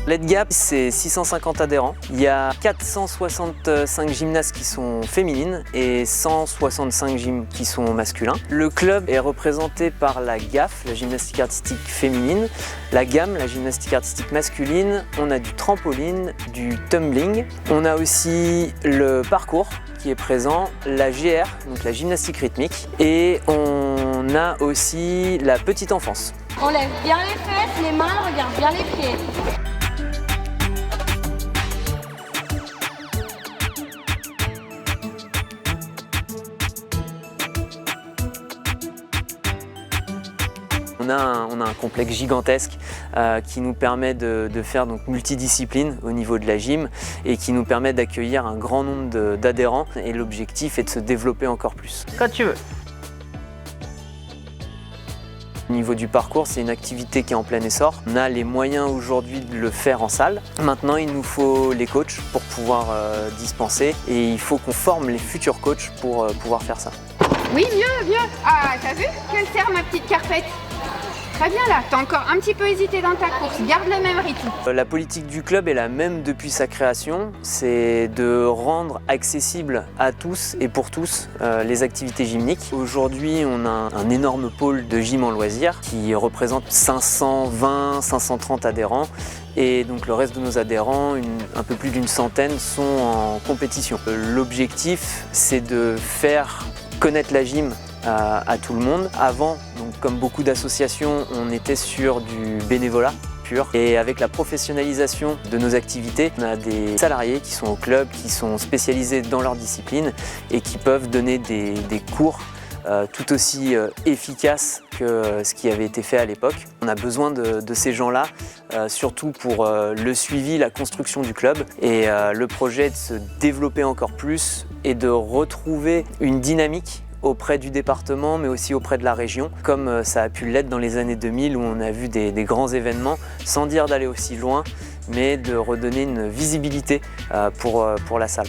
L'EDGAP, c'est 650 adhérents. Il y a 465 gymnastes qui sont féminines et 165 gyms qui sont masculins. Le club est représenté par la GAF, la gymnastique artistique féminine, la GAM, la gymnastique artistique masculine. On a du trampoline, du tumbling. On a aussi le parcours qui est présent, la GR, donc la gymnastique rythmique, et on a aussi la petite enfance. On lève bien les fesses, les mains, on regarde bien les pieds. On a un complexe gigantesque qui nous permet de faire donc multidiscipline au niveau de la gym et qui nous permet d'accueillir un grand nombre d'adhérents. Et l'objectif est de se développer encore plus. Quand tu veux. Au niveau du parcours, c'est une activité qui est en plein essor. On a les moyens aujourd'hui de le faire en salle. Maintenant, il nous faut les coachs pour pouvoir dispenser et il faut qu'on forme les futurs coachs pour pouvoir faire ça. Oui, mieux. Ah, t'as vu? Quelle sert ma petite carpette? Très bien là, t'as encore un petit peu hésité dans ta course, garde le même rythme. La politique du club est la même depuis sa création, c'est de rendre accessible à tous et pour tous les activités gymniques. Aujourd'hui, on a un énorme pôle de gym en loisirs qui représente 520-530 adhérents et donc le reste de nos adhérents, un peu plus d'une centaine, sont en compétition. L'objectif, c'est de faire connaître la gym à tout le monde. Avant, donc, comme beaucoup d'associations, on était sur du bénévolat pur. Et avec la professionnalisation de nos activités, on a des salariés qui sont au club, qui sont spécialisés dans leur discipline et qui peuvent donner des cours tout aussi efficaces que ce qui avait été fait à l'époque. On a besoin de ces gens-là, surtout pour le suivi, la construction du club. Et le projet est de se développer encore plus et de retrouver une dynamique auprès du département, mais aussi auprès de la région, comme ça a pu l'être dans les années 2000 où on a vu des grands événements, sans dire d'aller aussi loin, mais de redonner une visibilité pour la salle.